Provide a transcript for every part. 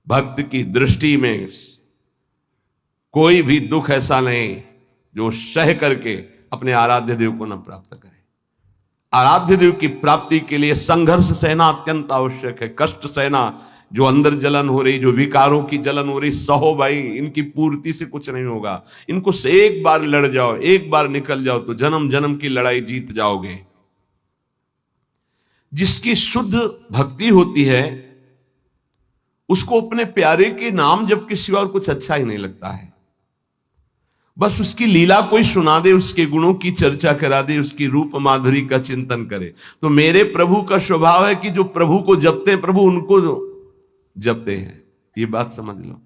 भक्त की दृष्टि में कोई भी दुख ऐसा नहीं जो सह करके अपने आराध्य देव को न प्राप्त करे। आराध्य देव की प्राप्ति के लिए संघर्ष सहना अत्यंत आवश्यक है। कष्ट सहना, जो अंदर जलन हो रही, जो विकारों की जलन हो रही, सहो भाई, इनकी पूर्ति से कुछ नहीं होगा। इनको से एक बार लड़ जाओ, एक बार निकल जाओ तो जन्म जन्म की लड़ाई जीत जाओगे। जिसकी शुद्ध भक्ति होती है उसको अपने प्यारे के नाम जप के सिवा और कुछ अच्छा ही नहीं लगता है। बस उसकी लीला कोई सुना दे, उसके गुणों की चर्चा करा दे, उसकी रूप माधुरी का चिंतन करे। तो मेरे प्रभु का स्वभाव है कि जो प्रभु को जपते हैं प्रभु उनको जपते हैं। ये बात समझ लो।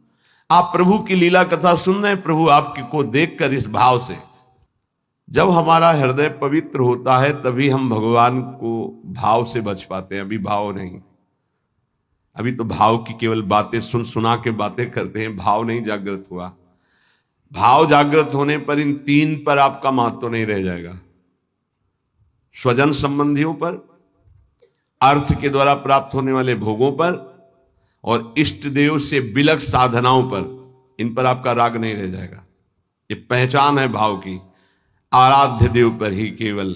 आप प्रभु की लीला कथा सुन रहे हैं, प्रभु आपकी को देखकर इस भाव से, जब हमारा हृदय पवित्र होता है तभी हम भगवान को भाव से बच पाते हैं। अभी भाव नहीं, अभी तो भाव की केवल बातें सुन सुना के बातें करते हैं, भाव नहीं जागृत हुआ। भाव जागृत होने पर इन तीन पर आपका महत्व नहीं रह जाएगा। स्वजन संबंधियों पर, अर्थ के द्वारा प्राप्त होने वाले भोगों पर और इष्ट देव से बिलक साधनाओं पर, इन पर आपका राग नहीं रह जाएगा। ये पहचान है भाव की। आराध्य देव पर ही केवल,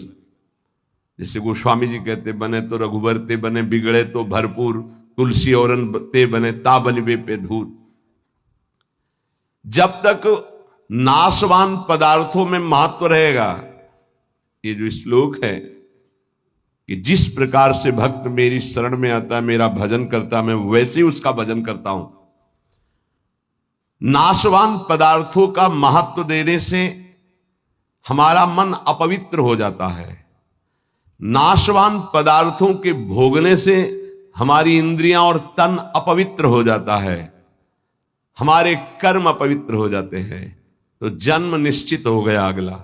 जैसे गोस्वामी जी कहते, बने तो रघुबर ते बने, बिगड़े तो भरपूर, तुलसी औरन ते बने, ता बनिबे पे धूर। जब तक नाशवान पदार्थों में महत्व रहेगा, ये जो श्लोक है कि जिस प्रकार से भक्त मेरी शरण में आता है, मेरा भजन करता है, मैं वैसे ही उसका भजन करता हूं। नाशवान पदार्थों का महत्व देने से हमारा मन अपवित्र हो जाता है। नाशवान पदार्थों के भोगने से हमारी इंद्रियां और तन अपवित्र हो जाता है, हमारे कर्म अपवित्र हो जाते हैं। तो जन्म निश्चित हो गया अगला।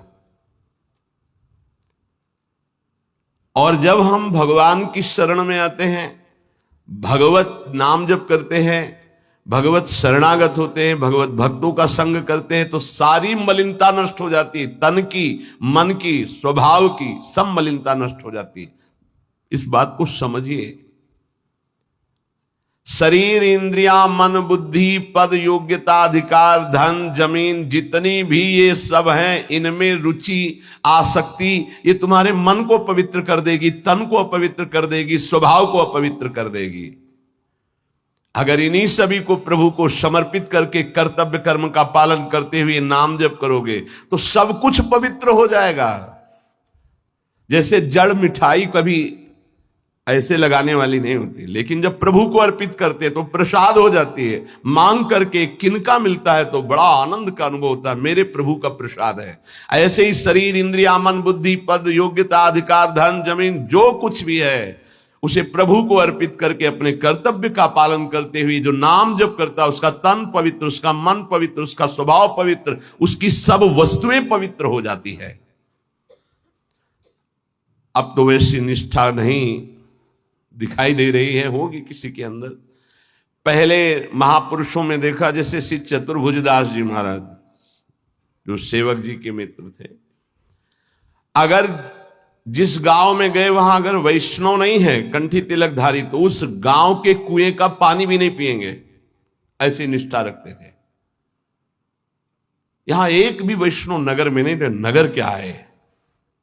और जब हम भगवान की शरण में आते हैं, भगवत नाम जप करते हैं, भगवत शरणागत होते हैं, भगवत भक्तों का संग करते हैं, तो सारी मलिनता नष्ट हो जाती है। तन की, मन की, स्वभाव की, सब मलिनता नष्ट हो जाती है। इस बात को समझिए। शरीर, इंद्रियां, मन, बुद्धि, पद, योग्यता, अधिकार, धन, जमीन, जितनी भी ये सब हैं, इनमें रुचि, आसक्ति, ये तुम्हारे मन को पवित्र कर देगी, तन को अपवित्र कर देगी, स्वभाव को अपवित्र कर देगी। अगर इन्हीं सभी को प्रभु को समर्पित करके कर्तव्य कर्म का पालन करते हुए नाम जप करोगे तो सब कुछ पवित्र हो जाएगा। जैसे जड़ मिठाई कभी ऐसे लगाने वाली नहीं होती, लेकिन जब प्रभु को अर्पित करते तो प्रसाद हो जाती है। मांग करके किनका मिलता है तो बड़ा आनंद का अनुभव होता है, मेरे प्रभु का प्रसाद है। ऐसे ही शरीर, इंद्रिया, मन, बुद्धि, पद, योग्यता, अधिकार, धन, जमीन, जो कुछ भी है उसे प्रभु को अर्पित करके अपने कर्तव्य का पालन करते हुए जो नाम जप करता है, उसका तन पवित्र, उसका मन पवित्र, उसका स्वभाव पवित्र, उसकी सब वस्तुएं पवित्र हो जाती है। अब तो वैसी निष्ठा नहीं दिखाई दे रही है, होगी किसी के अंदर। पहले महापुरुषों में देखा, जैसे श्री चतुर्भुजदास जी महाराज जो सेवक जी के मित्र थे, अगर जिस गांव में गए वहां अगर वैष्णव नहीं है, कंठी तिलकधारी, तो उस गांव के कुएं का पानी भी नहीं पिएंगे, ऐसी निष्ठा रखते थे। यहां एक भी वैष्णव नगर में नहीं थे। नगर क्या है,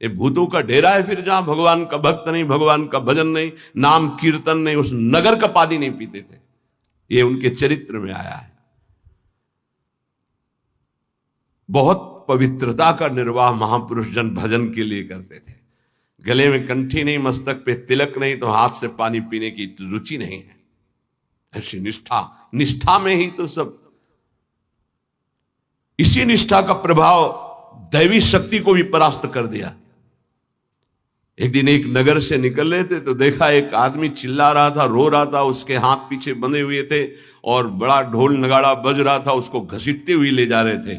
ये भूतों का डेरा है। फिर जहां भगवान का भक्त नहीं, भगवान का भजन नहीं, नाम कीर्तन नहीं, उस नगर का पानी नहीं पीते थे। ये उनके चरित्र में आया है। बहुत पवित्रता का निर्वाह महापुरुष जन भजन के लिए करते थे। गले में कंठी नहीं, मस्तक पे तिलक नहीं, तो हाथ से पानी पीने की रुचि नहीं है। ऐसी निष्ठा, निष्ठा में ही तो सब। इसी निष्ठा का प्रभाव दैवी शक्ति को भी परास्त कर दिया। एक दिन एक नगर से निकल रहे थे तो देखा एक आदमी चिल्ला रहा था, रो रहा था, उसके हाथ पीछे बंधे हुए थे और बड़ा ढोल नगाड़ा बज रहा था, उसको घसीटते हुए ले जा रहे थे।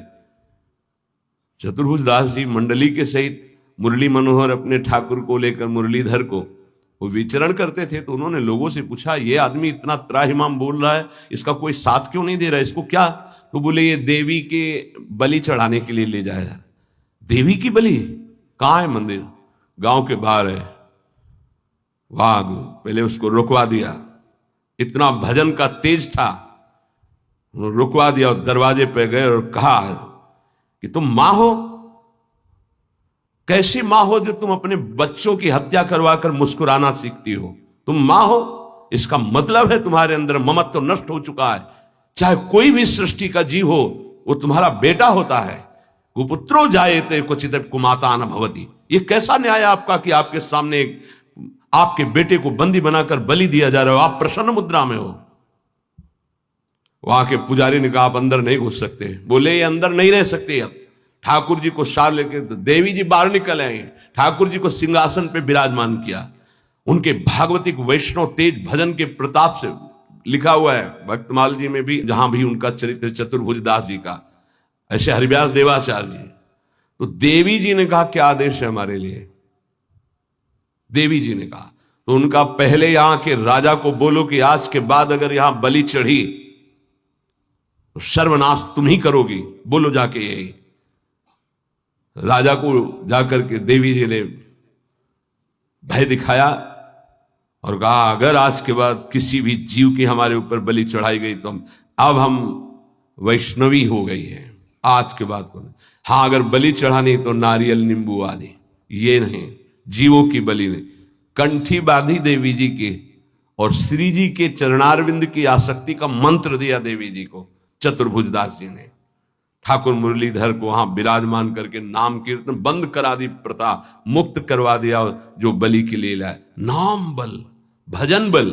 चतुर्भुज दास जी मंडली के सहित मुरली मनोहर अपने ठाकुर को लेकर, मुरलीधर को, वो विचरण करते थे। तो उन्होंने लोगों से पूछा, ये आदमी इतना त्राहिमाम बोल रहा है, इसका कोई साथ क्यों नहीं दे रहा है, इसको क्या? तो बोले ये देवी के बलि चढ़ाने के लिए ले जाया। देवी की बलि? कहाँ है मंदिर? गांव के बाहर है। वाह, पहले उसको रुकवा दिया। इतना भजन का तेज था रुकवा दिया और दरवाजे पे गए और कहा कि तुम मां हो? कैसी मां हो जो तुम अपने बच्चों की हत्या करवाकर मुस्कुराना सीखती हो? तुम मां हो, इसका मतलब है तुम्हारे अंदर ममत्व तो नष्ट हो चुका है। चाहे कोई भी सृष्टि का जीव हो, वो तुम्हारा बेटा होता है। कुपुत्रो जायते क्वचित् कुमाता न भवति। ये कैसा न्याय आपका कि आपके सामने आपके बेटे को बंदी बनाकर बलि दिया जा रहा हो, आप प्रसन्न मुद्रा में हो। वहां के पुजारी ने कहा आप अंदर नहीं घुस सकते। बोले ये अंदर नहीं रह सकते। अब ठाकुर जी को साथ लेके देवी जी बाहर निकल आए, ठाकुर जी को सिंहासन पे विराजमान किया। उनके भागवतिक वैष्णव तेज भजन के प्रताप से लिखा हुआ है भक्तमाल जी में भी, जहां भी उनका चरित्र चतुर्भुज दास जी का, ऐसे हरिव्यास देवाचार्य जी। तो देवी जी ने कहा क्या आदेश है हमारे लिए? देवी जी ने कहा तो उनका पहले यहां के राजा को बोलो कि आज के बाद अगर यहां बलि चढ़ी तो सर्वनाश तुम ही करोगी। बोलो जाके यही। राजा को जाकर के देवी जी ने भय दिखाया और कहा अगर आज के बाद किसी भी जीव की हमारे ऊपर बलि चढ़ाई गई तो अब हम वैष्णवी हो गई है, आज के बाद को नहीं। हाँ, अगर बलि चढ़ानी तो नारियल नींबू आदि, ये नहीं, जीवों की बलि नहीं। कंठी बांधी देवी जी के और श्री जी के चरणारविंद की आसक्ति का मंत्र दिया देवी जी को चतुर्भुजदास जी ने। ठाकुर मुरलीधर को वहां विराजमान करके नाम कीर्तन बंद करा दी, प्रथा मुक्त करवा दिया। जो बलि की लीला है, नाम बल, भजन बल।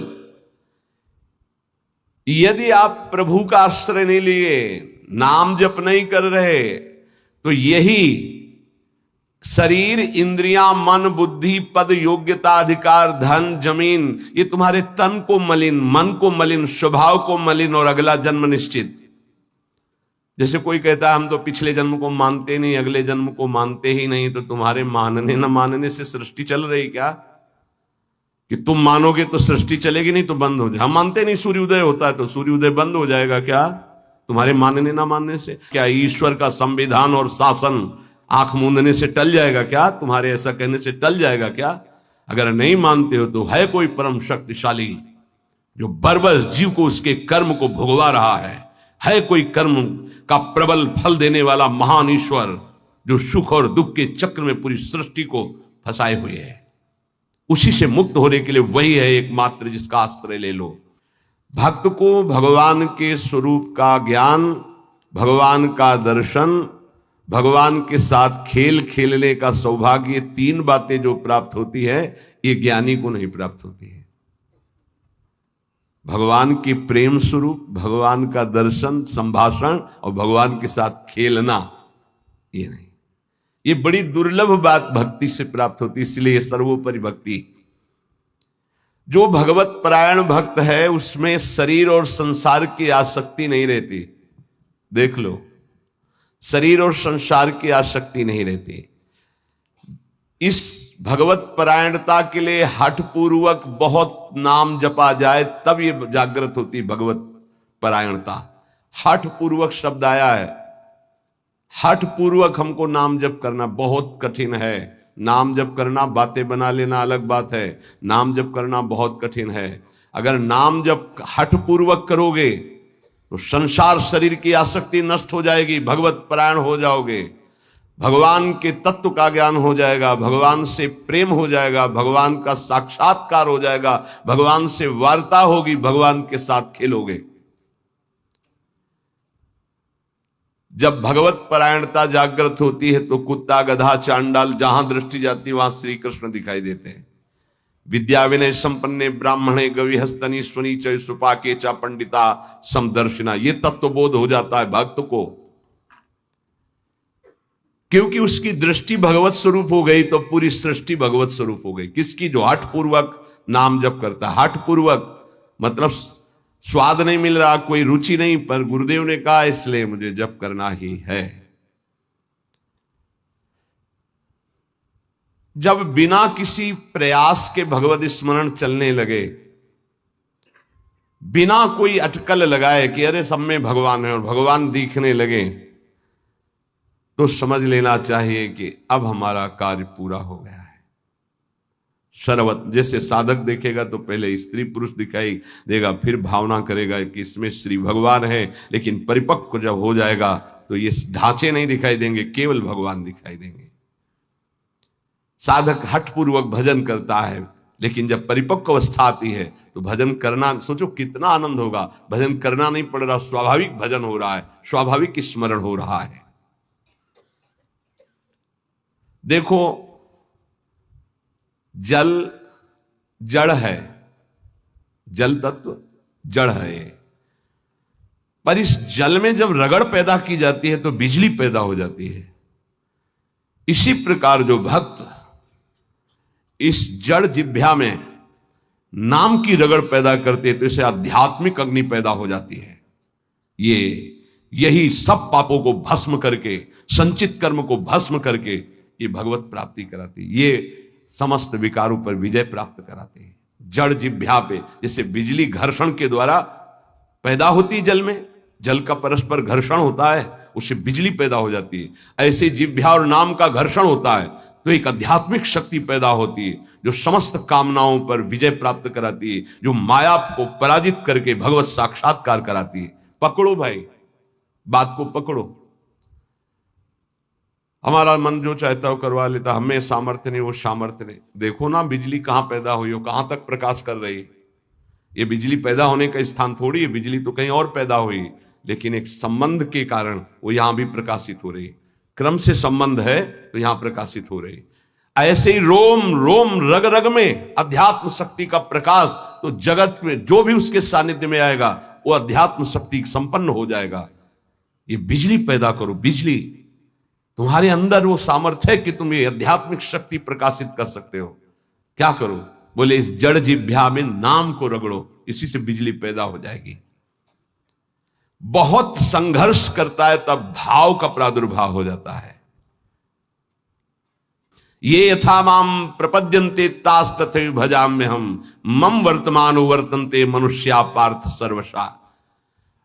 यदि आप प्रभु का आश्रय नहीं लिए, नाम जप नहीं कर रहे, तो यही शरीर, इंद्रियां, मन, बुद्धि, पद, योग्यता, अधिकार, धन, जमीन, ये तुम्हारे तन को मलिन, मन को मलिन, स्वभाव को मलिन और अगला जन्म निश्चित। जैसे कोई कहता है हम तो पिछले जन्म को मानते नहीं, अगले जन्म को मानते ही नहीं, तो तुम्हारे मानने न मानने से सृष्टि चल रही क्या? कि तुम मानोगे तो सृष्टि चलेगी, नहीं तो बंद हो जाए। हम मानते नहीं सूर्योदय होता है तो सूर्योदय बंद हो जाएगा क्या तुम्हारे मानने ना मानने से? क्या ईश्वर का संविधान और शासन आंख मूंदने से टल जाएगा क्या? तुम्हारे ऐसा कहने से टल जाएगा क्या? अगर नहीं मानते हो तो है कोई परम शक्तिशाली जो बरबस जीव को उसके कर्म को भुगवा रहा है कोई कर्म का प्रबल फल देने वाला महान ईश्वर जो सुख और दुख के चक्र में पूरी सृष्टि को फंसाए हुए है। उसी से मुक्त होने के लिए वही है एकमात्र जिसका आश्रय ले लो। भक्त को भगवान के स्वरूप का ज्ञान, भगवान का दर्शन, भगवान के साथ खेल खेलने का सौभाग्य, ये तीन बातें जो प्राप्त होती है ये ज्ञानी को नहीं प्राप्त होती है। भगवान के प्रेम स्वरूप, भगवान का दर्शन, संभाषण और भगवान के साथ खेलना, ये नहीं। ये बड़ी दुर्लभ बात भक्ति से प्राप्त होती, इसलिए ये सर्वोपरि भक्ति। जो भगवत परायण भक्त है उसमें शरीर और संसार की आसक्ति नहीं रहती। देख लो, शरीर और संसार की आसक्ति नहीं रहती। इस भगवत परायणता के लिए हठ पूर्वक बहुत नाम जपा जाए तब ये जागृत होती भगवत परायणता। हठ पूर्वक शब्द आया है, हठ पूर्वक हमको नाम जप करना बहुत कठिन है। नाम जप करना, बातें बना लेना अलग बात है, नाम जप करना बहुत कठिन है। अगर नाम जप हठ पूर्वक करोगे तो संसार शरीर की आसक्ति नष्ट हो जाएगी, भगवत परायण हो जाओगे, भगवान के तत्व का ज्ञान हो जाएगा, भगवान से प्रेम हो जाएगा, भगवान का साक्षात्कार हो जाएगा, भगवान से वार्ता होगी, भगवान के साथ खेलोगे। जब भगवत परायणता जागृत होती है तो कुत्ता, गधा, चांडाल, जहां दृष्टि जाती वहां श्री कृष्ण दिखाई देते हैं। विद्या विनय संपन्ने ब्राह्मणे गविहस्तनी स्वनी चय सुपाके चा पंडिता समदर्शिना, ये तत्वबोध हो जाता है भक्त को, क्योंकि उसकी दृष्टि भगवत स्वरूप हो गई तो पूरी सृष्टि भगवत स्वरूप हो गई। किसकी? जो हठ पूर्वक नाम जप करता है। हठ पूर्वक मतलब स्वाद नहीं मिल रहा, कोई रुचि नहीं, पर गुरुदेव ने कहा इसलिए मुझे जप करना ही है। जब बिना किसी प्रयास के भगवत स्मरण चलने लगे, बिना कोई अटकल लगाए कि अरे सब में भगवान है और भगवान दिखने लगे, तो समझ लेना चाहिए कि अब हमारा कार्य पूरा हो गया है। शरवत, जैसे साधक देखेगा तो पहले स्त्री पुरुष दिखाई देगा, फिर भावना करेगा कि इसमें श्री भगवान है, लेकिन परिपक्व जब हो जाएगा तो ये ढांचे नहीं दिखाई देंगे, केवल भगवान दिखाई देंगे। साधक हठपूर्वक भजन करता है, लेकिन जब परिपक्व अवस्था आती है तो भजन करना, सोचो कितना आनंद होगा। भजन करना नहीं पड़ रहा, स्वाभाविक भजन हो रहा है, स्वाभाविक स्मरण हो रहा है। देखो, जल जड़ है, जल तत्व जड़ है, पर इस जल में जब रगड़ पैदा की जाती है तो बिजली पैदा हो जाती है। इसी प्रकार जो भक्त इस जड़ जिह्वा में नाम की रगड़ पैदा करते हैं तो इसे आध्यात्मिक अग्नि पैदा हो जाती है। यही सब पापों को भस्म करके, संचित कर्म को भस्म करके ये भगवत प्राप्ति कराती है, ये समस्त विकारों पर विजय प्राप्त कराते हैं। जड़ जिह्वा पे जैसे बिजली घर्षण के द्वारा पैदा होती जल में, जल का परस्पर घर्षण होता है, उससे बिजली पैदा हो जाती है। ऐसे जिह्वा और नाम का घर्षण होता है तो एक आध्यात्मिक शक्ति पैदा होती है जो समस्त कामनाओं पर विजय प्राप्त कराती है, जो माया को पराजित करके भगवत साक्षात्कार कराती है। पकड़ो भाई, बात को पकड़ो। हमारा मन जो चाहता हो करवा लेता, हमें सामर्थ्य नहीं, वो सामर्थ्य नहीं। देखो ना बिजली कहां पैदा हुई हो, कहां तक प्रकाश कर रही है। ये बिजली पैदा होने का स्थान थोड़ी है, बिजली तो कहीं और पैदा हुई, लेकिन एक संबंध के कारण वो यहां भी प्रकाशित हो रही है। क्रम से संबंध है तो यहां प्रकाशित हो रही। ऐसे ही रोम रोम रग रग में अध्यात्म शक्ति का प्रकाश, तो जगत में जो भी उसके सानिध्य में आएगा वो अध्यात्म शक्ति संपन्न हो जाएगा। ये बिजली पैदा करो, बिजली तुम्हारे अंदर वो सामर्थ्य है कि तुम ये आध्यात्मिक शक्ति प्रकाशित कर सकते हो। क्या करो? बोले इस जड़ जिह्वा में नाम को रगड़ो, इसी से बिजली पैदा हो जाएगी। बहुत संघर्ष करता है तब भाव का प्रादुर्भाव हो जाता है। ये यथा माम प्रपद्यन्ते तास तथैव भजाम्य हम मम वर्तमानो वर्तन्ते मनुष्या पार्थ सर्वशा।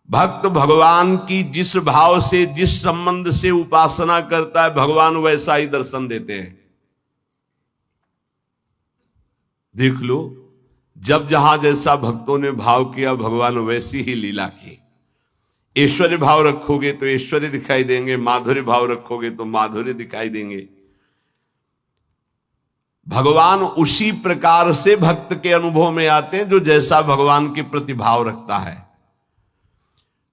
भक्त भगवान की जिस भाव से, जिस संबंध से उपासना करता है, भगवान वैसा ही दर्शन देते हैं। देख लो, जब जहां जैसा भक्तों ने भाव किया, भगवान वैसी ही लीला की। ऐश्वर्य भाव रखोगे तो ऐश्वर्य दिखाई देंगे, माधुर्य भाव रखोगे तो माधुर्य दिखाई देंगे। भगवान उसी प्रकार से भक्त के अनुभव में आते हैं जो जैसा भगवान के प्रति भाव रखता है।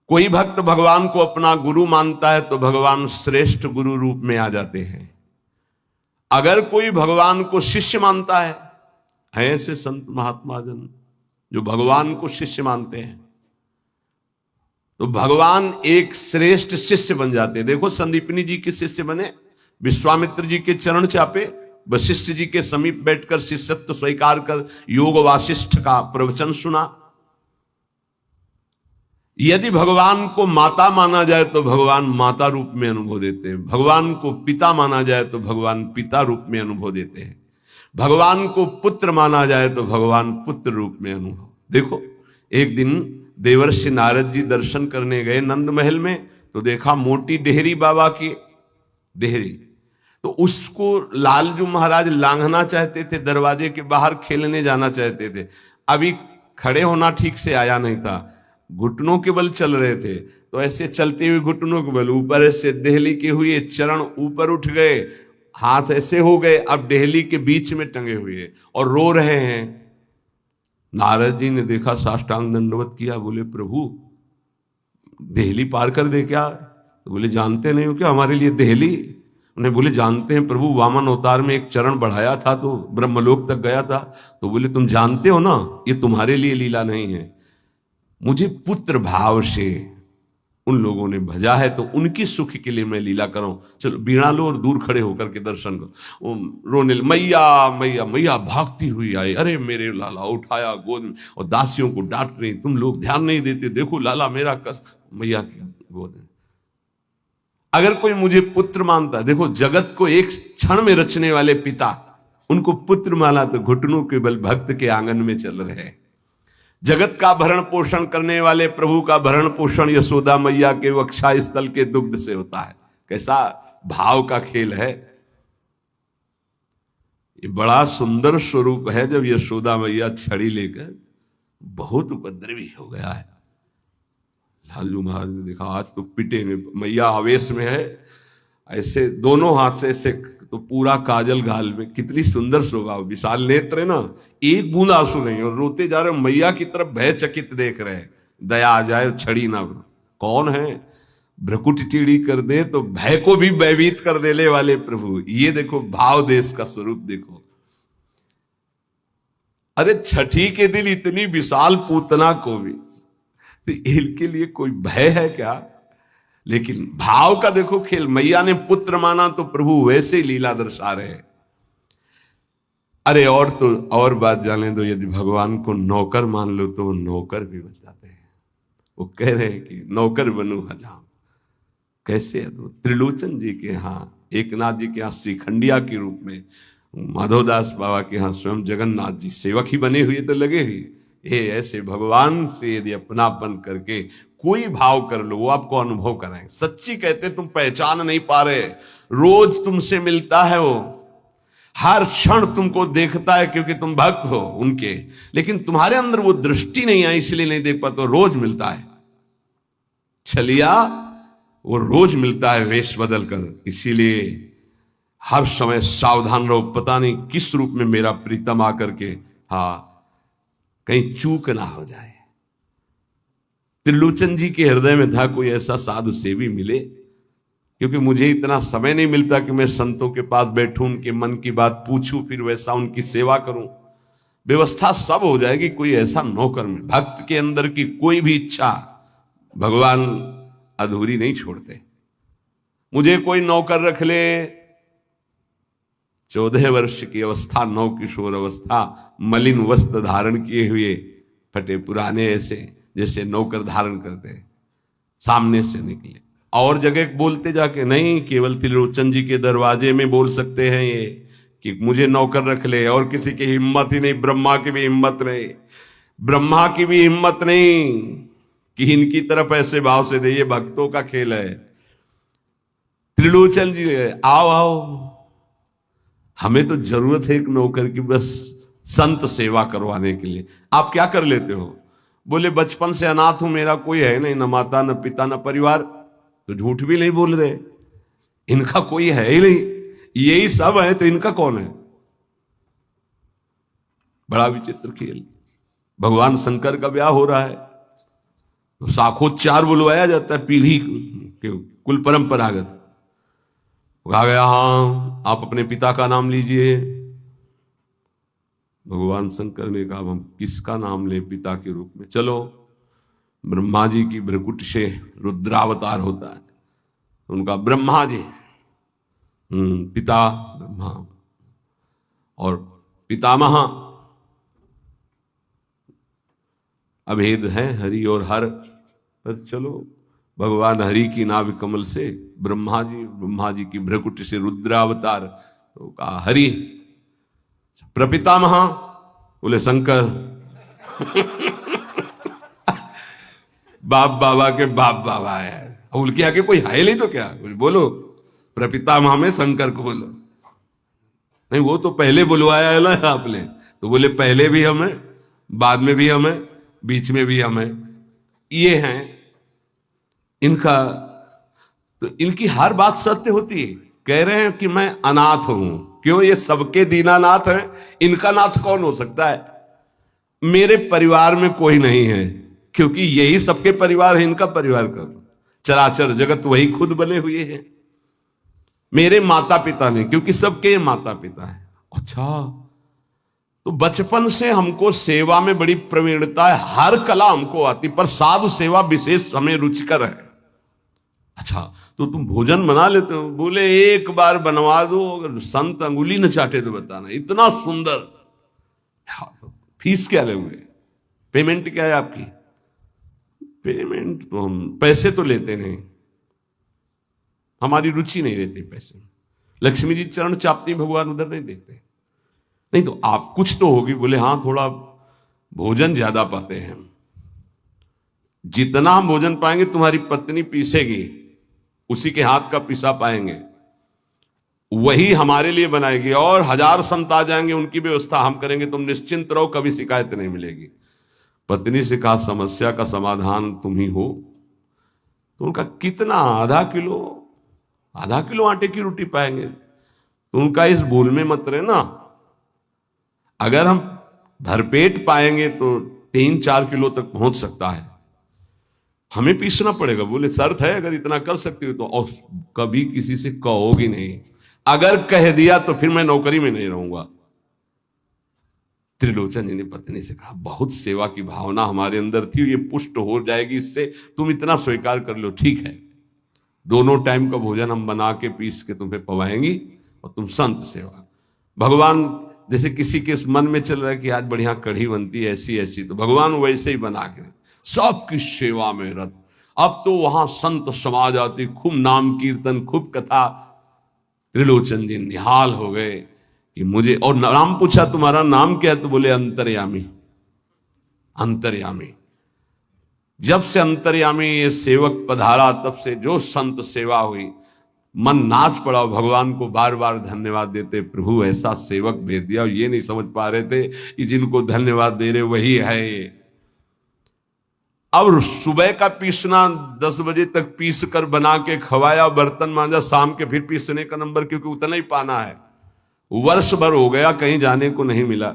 कोई भक्त भगवान को अपना गुरु मानता है तो भगवान श्रेष्ठ गुरु रूप में आ जाते हैं। अगर कोई भगवान को शिष्य मानता है ऐसे संत महात्मा जन जो भगवान को शिष्य मानते हैं, तो भगवान एक श्रेष्ठ शिष्य बन जाते हैं। देखो, संदीपनी जी के शिष्य बने, विश्वामित्र जी के चरण चापे, वशिष्ठ जी के समीप बैठकर शिष्यत्व स्वीकार कर योग वासिष्ठ का प्रवचन सुना। यदि भगवान को माता माना जाए तो भगवान माता रूप में अनुभव देते हैं। भगवान को पिता माना जाए तो भगवान पिता रूप में अनुभव देते हैं। भगवान को पुत्र माना जाए तो भगवान पुत्र रूप में अनुभव। देखो, एक दिन देवर्षि नारद जी दर्शन करने गए नंद महल में, तो देखा मोटी डेहरी बाबा की डेहरी, तो उसको लालजू महाराज लांघना चाहते थे, दरवाजे के बाहर खेलने जाना चाहते थे। अभी खड़े होना ठीक से आया नहीं था, घुटनों के बल चल रहे थे, तो ऐसे चलते हुए घुटनों के बल ऊपर ऐसे देहली के हुए, चरण ऊपर उठ गए, हाथ ऐसे हो गए, अब देहली के बीच में टंगे हुए और रो रहे हैं। नारद जी ने देखा, साष्टांग दंडवत किया, बोले प्रभु देहली पार कर दे क्या? तो बोले जानते नहीं हो क्या हमारे लिए देहली? उन्हें बोले जानते हैं प्रभु, वामन अवतार में एक चरण बढ़ाया था तो ब्रह्मलोक तक गया था। तो बोले तुम जानते हो ना, ये तुम्हारे लिए लीला नहीं है, मुझे पुत्र भाव से उन लोगों ने भजा है तो उनकी सुख के लिए मैं लीला करूं। चलो बीड़ा लो और दूर खड़े होकर के दर्शन करो। रोने मैया मैया मैया भागती हुई आई, अरे मेरे लाला, उठाया गोद में और दासियों को डांट रही, तुम लोग ध्यान नहीं देते, देखो लाला मेरा कस, मैया की गोद में। अगर कोई मुझे पुत्र मानता है, देखो जगत को एक क्षण में रचने वाले पिता उनको पुत्र माना तो घुटनों के बल भक्त के आंगन में चल रहे हैं। जगत का भरण पोषण करने वाले प्रभु का भरण पोषण यशोदा मैया के वक्षा स्थल के दुग्ध से होता है। कैसा भाव का खेल है। ये बड़ा सुंदर स्वरूप है। जब यशोदा मैया छड़ी लेकर, बहुत उपद्रवी हो गया है। लालू महाराज ने देखा आज तो पिटेंगे, मैया आवेश में है, ऐसे दोनों हाथ से ऐसे, तो पूरा काजल गाल में, कितनी सुंदर शोभा, विशाल नेत्र है ना, एक बूंद आंसू नहीं, और रोते जा रहे, मैया की तरफ भयचकित देख रहे हैं, दया आ जाए छड़ी ना। कौन है? भ्रकुट टीड़ी कर दे तो भय को भी भयभीत कर देने वाले प्रभु। ये देखो भाव देश का स्वरूप देखो। अरे छठी के दिन इतनी विशाल पूतना को भी, तो इनके लिए कोई भय है क्या? लेकिन भाव का देखो खेल। मैया ने पुत्र माना तो प्रभु वैसे ही लीला दर्शा रहे। अरे और तो और बात जाने दो, यदि भगवान को नौकर मान लो तो वो नौकर भी बन जाते हैं। वो कह रहे हैं कि नौकर बनू हजाम। कैसे? त्रिलोचन जी के यहाँ, एकनाथ जी के यहाँ श्रीखंडिया के रूप में, माधवदास बाबा के यहाँ स्वयं जगन्नाथ जी सेवक ही बने हुए तो लगे ही। ये ऐसे भगवान से यदि अपनापन करके कोई भाव कर लो, वो आपको अनुभव कराएंगे। सच्ची कहते तुम पहचान नहीं पा रहे, रोज तुमसे मिलता है वो, हर क्षण तुमको देखता है क्योंकि तुम भक्त हो उनके, लेकिन तुम्हारे अंदर वो दृष्टि नहीं आई इसलिए नहीं देख पाते। रोज मिलता है छलिया, वो रोज मिलता है वेश बदल कर। इसीलिए हर समय सावधान रहो, पता नहीं किस रूप में मेरा प्रीतम आकर के कहीं चूक ना हो जाए। त्रिलोचन जी के हृदय में था कोई ऐसा साधु सेवी मिले, क्योंकि मुझे इतना समय नहीं मिलता कि मैं संतों के पास बैठूं, उनके मन की बात पूछूं, फिर वैसा उनकी सेवा करूं। व्यवस्था सब हो जाएगी, कोई ऐसा नौकर में। भक्त के अंदर की कोई भी इच्छा भगवान अधूरी नहीं छोड़ते। मुझे कोई नौकर रख ले, 14 वर्ष की अवस्था, नौ किशोर अवस्था, मलिन वस्त्र धारण किए हुए, फटे पुराने, ऐसे जैसे नौकर धारण करते, सामने से निकले। और जगह बोलते जाके नहीं, केवल त्रिलोचन जी के दरवाजे में बोल सकते हैं ये कि मुझे नौकर रख ले, और किसी की हिम्मत ही नहीं। ब्रह्मा की भी हिम्मत नहीं, ब्रह्मा की भी हिम्मत नहीं कि इनकी तरफ ऐसे भाव से दे। ये भक्तों का खेल है। त्रिलोचन जी आओ आओ, हमें तो जरूरत है एक नौकर की, बस संत सेवा करवाने के लिए। आप क्या कर लेते हो? बोले बचपन से अनाथ हूं, मेरा कोई है नहीं, न माता न पिता न परिवार। तो झूठ भी नहीं बोल रहे, इनका कोई है ही नहीं, यही सब है, तो इनका कौन है? बड़ा विचित्र खेल। भगवान शंकर का ब्याह हो रहा है तो शाखोच्चार बुलवाया जाता है, पीढ़ी के कुल परंपरागत। आ गया, हाँ आप अपने पिता का नाम लीजिए। भगवान शंकर ने कहा हम किसका नाम ले पिता के रूप में? चलो, ब्रह्मा जी की भ्रकुट से रुद्रावतार होता है, उनका ब्रह्मा जी, पिता ब्रह्मा और पितामह अभेद है हरि और हर। पर चलो, भगवान हरि की नाभि कमल से ब्रह्मा जी की भ्रकुट से रुद्रावतार, तो कहा हरि। प्रपितामह बोले शंकर। बाप बाबा के बाप बाबा है, उनके आगे कोई है नहीं तो क्या? बोलो प्रपितामह में शंकर को बोलो। नहीं, वो तो पहले बुलवाया है ना आपने, तो बोले पहले भी हमें, बाद में भी हमें, बीच में भी हमें। ये हैं इनका, तो इनकी हर बात सत्य होती है। कह रहे हैं कि मैं अनाथ हूं, क्यों? ये सबके दीनानाथ है, इनका नाथ कौन हो सकता है? मेरे परिवार में कोई नहीं है, क्योंकि यही सबके परिवार है, इनका परिवार कौन? चराचर जगत वही खुद बने हुए हैं। मेरे माता पिता नहीं, क्योंकि सबके माता पिता है। अच्छा, तो बचपन से हमको सेवा में बड़ी प्रवीणता है, हर कला हमको आती, पर साधु सेवा विशेष हमें रुचिकर है। अच्छा, तो तुम भोजन बना लेते हो? बोले एक बार बनवा दो, अगर संत अंगुली न चाटे तो बताना, इतना सुंदर। तो फीस क्या लेंगे? पेमेंट क्या है आपकी? पेमेंट तो हम पैसे तो लेते नहीं, हमारी रुचि नहीं रहती पैसे। लक्ष्मी जी चरण चापती, भगवान उधर नहीं देखते। नहीं तो आप कुछ तो होगी। बोले हाँ, थोड़ा भोजन ज्यादा पाते हैं। जितना हम भोजन पाएंगे तुम्हारी पत्नी पीसेगी, उसी के हाथ का पिसा पाएंगे। वही हमारे लिए बनाएगी, और 1000 संत आ जाएंगे, उनकी व्यवस्था हम करेंगे, तुम निश्चिंत रहो, कभी शिकायत नहीं मिलेगी। पत्नी से कहा समस्या का समाधान तुम ही हो। तो उनका कितना, आधा किलो आटे की रोटी पाएंगे। तो उनका इस भूल में मत रहना, अगर हम भरपेट पाएंगे तो 3-4 किलो तक पहुंच सकता है, हमें पीसना पड़ेगा। बोले शर्त है, अगर इतना कर सकती हो तो। और कभी किसी से कहोगी नहीं, अगर कह दिया तो फिर मैं नौकरी में नहीं रहूंगा। त्रिलोचन जी ने पत्नी से कहा, बहुत सेवा की भावना हमारे अंदर थी, ये पुष्ट हो जाएगी इससे, तुम इतना स्वीकार कर लो। ठीक है, दोनों टाइम का भोजन हम बना के पीस के तुम्हें पवाएंगी, और तुम संत सेवा। भगवान जैसे किसी के मन में चल रहा है कि आज बढ़िया कढ़ी बनती है ऐसी ऐसी, तो भगवान वैसे ही बना के सबकी सेवा में रत। अब तो वहां संत समाज आती, खूब नाम कीर्तन, खूब कथा। त्रिलोचन जी निहाल हो गए कि मुझे, और नाम पूछा तुम्हारा नाम क्या है, तो बोले अंतर्यामी। अंतर्यामी, जब से अंतर्यामी ये सेवक पधारा, तब से जो संत सेवा हुई, मन नाच पड़ा, भगवान को बार बार धन्यवाद देते, प्रभु ऐसा सेवक भेज दिया। और ये नहीं समझ पा रहे थे कि जिनको धन्यवाद दे रहे वही है ये। अब सुबह का पीसना 10 बजे तक पीस कर बना के खवाया, बर्तन मांजा, शाम के फिर पीसने का नंबर, क्योंकि उतना ही पाना है। वर्ष भर हो गया, कहीं जाने को नहीं मिला।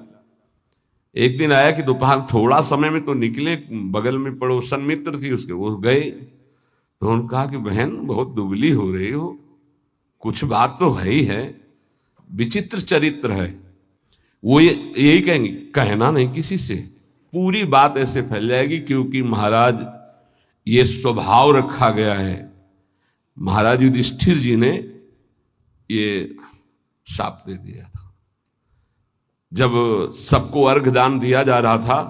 एक दिन आया कि दोपहर थोड़ा समय में तो निकले, बगल में पड़ोसन मित्र थी उसके, वो गए। तो उन्होंने कहा कि बहन बहुत दुबली हो रही हो, कुछ बात तो है ही है, विचित्र चरित्र है। वो यही कहेंगे, कहना नहीं किसी से, पूरी बात ऐसे फैल जाएगी, क्योंकि महाराज ये स्वभाव रखा गया है। महाराज युधिष्ठिर जी ने ये शाप दे दिया था। जब सबको अर्घ दान दिया जा रहा था,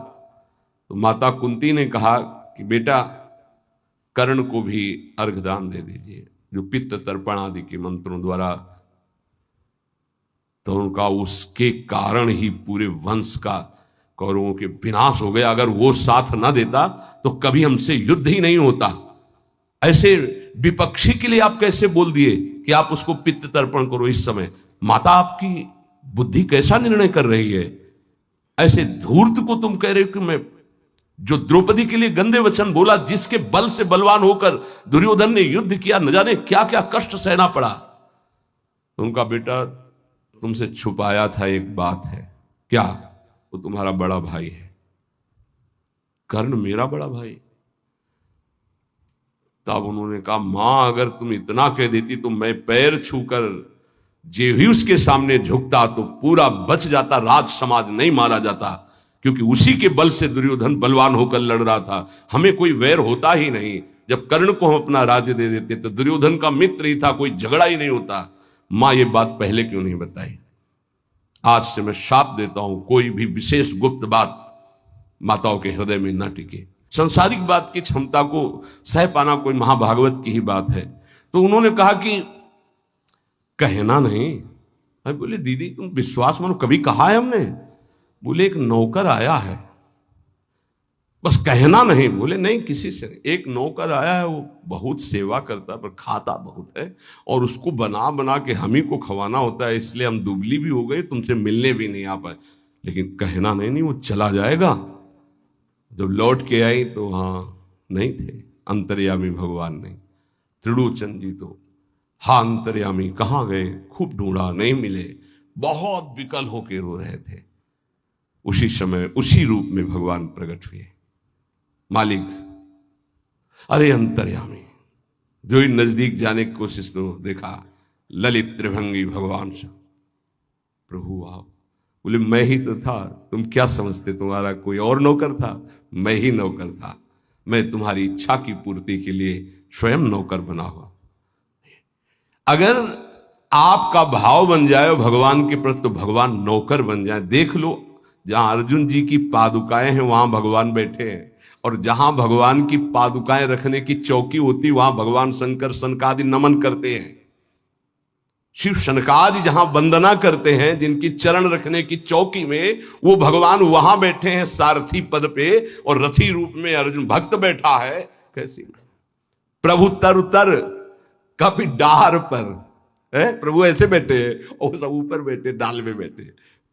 तो माता कुंती ने कहा कि बेटा कर्ण को भी अर्घ दान दे दीजिए, जो पित्त तर्पण आदि के मंत्रों द्वारा। तो उनका उसके कारण ही पूरे वंश का, कौरवों के विनाश हो गया। अगर वो साथ ना देता तो कभी हमसे युद्ध ही नहीं होता। ऐसे विपक्षी के लिए आप कैसे बोल दिए कि आप उसको पित्त तर्पण करो इस समय? माता आपकी बुद्धि कैसा निर्णय कर रही है? ऐसे धूर्त को तुम कह रहे हो कि मैं, जो द्रौपदी के लिए गंदे वचन बोला, जिसके बल से बलवान होकर दुर्योधन ने युद्ध किया, न जाने क्या क्या कष्ट सहना पड़ा। उनका बेटा तुमसे छुपाया था एक बात है। क्या? वो तुम्हारा बड़ा भाई है। कर्ण मेरा बड़ा भाई? तब उन्होंने कहा, मां अगर तुम इतना कह देती तो मैं पैर छूकर जे ही उसके सामने झुकता तो पूरा बच जाता, राज समाज नहीं मारा जाता, क्योंकि उसी के बल से दुर्योधन बलवान होकर लड़ रहा था। हमें कोई वैर होता ही नहीं। जब कर्ण को हम अपना राज्य दे देते तो दुर्योधन का मित्र ही था, कोई झगड़ा ही नहीं होता। मां ये बात पहले क्यों नहीं बताई? आज से मैं शाप देता हूं, कोई भी विशेष गुप्त बात माताओं के हृदय में न टिके। संसारिक बात की क्षमता को सह पाना कोई महाभागवत की ही बात है। तो उन्होंने कहा कि कहना नहीं। मैं बोले दीदी तुम विश्वास मानो, कभी कहा है हमने? बोले एक नौकर आया है, बस कहना नहीं। बोले नहीं किसी से नहीं, एक नौकर आया है, वो बहुत सेवा करता पर खाता बहुत है, और उसको बना बना के हम ही को खवाना होता है, इसलिए हम दुबली भी हो गए, तुमसे मिलने भी नहीं आ पाए। लेकिन कहना नहीं, वो चला जाएगा। जब लौट के आई तो हाँ नहीं थे, अंतर्यामी भगवान नहीं। त्रिलोचन जी तो हाँ अंतर्यामी कहाँ गए, खूब ढूंढा नहीं मिले, बहुत विकल होके रो रहे थे। उसी समय उसी रूप में भगवान प्रकट हुए। मालिक, अरे अंतर्यामी, जो ही नजदीक जाने की कोशिश तो देखा ललित त्रिभंगी भगवान से, प्रभु आप। बोले मैं ही तो था, तुम क्या समझते तुम्हारा कोई और नौकर था? मैं ही नौकर था, मैं तुम्हारी इच्छा की पूर्ति के लिए स्वयं नौकर बना हुआ। अगर आपका भाव बन जाए भगवान के प्रति तो भगवान नौकर बन जाए। देख लो, जहां अर्जुन जी की पादुकाएं हैं वहां भगवान बैठे हैं, और जहां भगवान की पादुकाएं रखने की चौकी होती वहां भगवान शंकर सनकादि नमन करते हैं। शिव शनकादि जहां वंदना करते हैं, जिनकी चरण रखने की चौकी में, वो भगवान वहां बैठे हैं सारथी पद पे, और रथी रूप में अर्जुन भक्त बैठा है। कैसी प्रभु तर तर कभी डार पर, है, प्रभु ऐसे बैठे हैं और सब ऊपर बैठे, डाल में बैठे।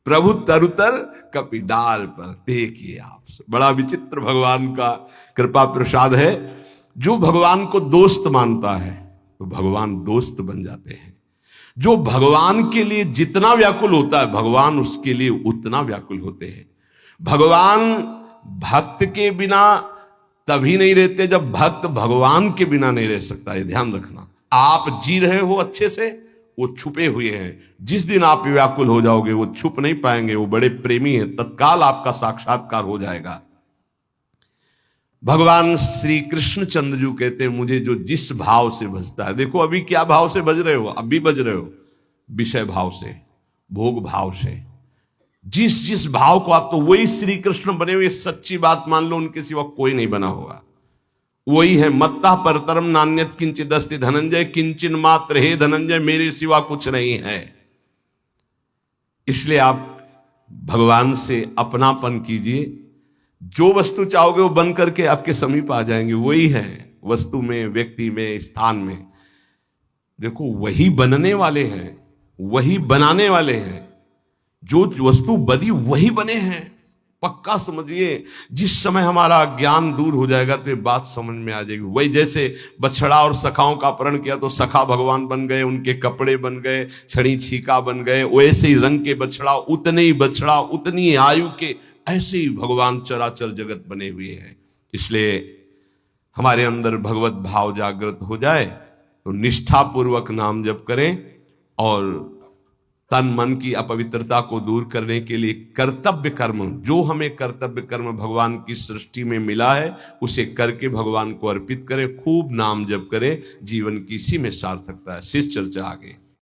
प्रभु तरुतर कपि डाल पर, देखिए आप, बड़ा विचित्र भगवान का कृपा प्रसाद है। जो भगवान को दोस्त मानता है तो भगवान दोस्त बन जाते हैं। जो भगवान के लिए जितना व्याकुल होता है, भगवान उसके लिए उतना व्याकुल होते हैं। भगवान भक्त के बिना तभी नहीं रहते जब भक्त भगवान के बिना नहीं रह सकता। ये ध्यान रखना। आप जी रहे हो अच्छे से, वो छुपे हुए हैं। जिस दिन आप व्याकुल हो जाओगे वो छुप नहीं पाएंगे, वो बड़े प्रेमी हैं, तत्काल आपका साक्षात्कार हो जाएगा। भगवान श्री कृष्ण चंद्र जी कहते हैं, मुझे जो जिस भाव से भजता है। देखो अभी क्या भाव से भज रहे हो, अभी भज रहे हो विषय भाव से, भोग भाव से। जिस जिस भाव को आप, तो वही श्री कृष्ण बने हुए, सच्ची बात मान लो, उनके सिवा कोई नहीं बना होगा। वही है, मत्ता परतरम नान्यत किंचित अस्ति धनंजय, किंचिन मात्र हे धनंजय, मेरे सिवा कुछ नहीं है। इसलिए आप भगवान से अपनापन कीजिए। जो वस्तु चाहोगे वो बन करके आपके समीप आ जाएंगे। वही है, वस्तु में, व्यक्ति में, स्थान में। देखो वही बनने वाले हैं, वही बनाने वाले हैं। जो वस्तु बनी वही बने हैं, पक्का समझिए। जिस समय हमारा ज्ञान दूर हो जाएगा तो ये बात समझ में आ जाएगी। वही जैसे बछड़ा और सखाओं का अपहरण किया तो सखा भगवान बन गए, उनके कपड़े बन गए, छड़ी छीका बन गए। वैसे ही रंग के बछड़ा, उतने ही बछड़ा, उतनी आयु के, ऐसे ही भगवान चराचर जगत बने हुए हैं। इसलिए हमारे अंदर भगवत भाव जागृत हो जाए तो निष्ठापूर्वक नाम जप करें और तन मन की अपवित्रता को दूर करने के लिए कर्तव्य कर्म, जो हमें कर्तव्य कर्म भगवान की सृष्टि में मिला है, उसे करके भगवान को अर्पित करें। खूब नाम जप करें, जीवन की इसी में सार्थकता है। शेष चर्चा आगे।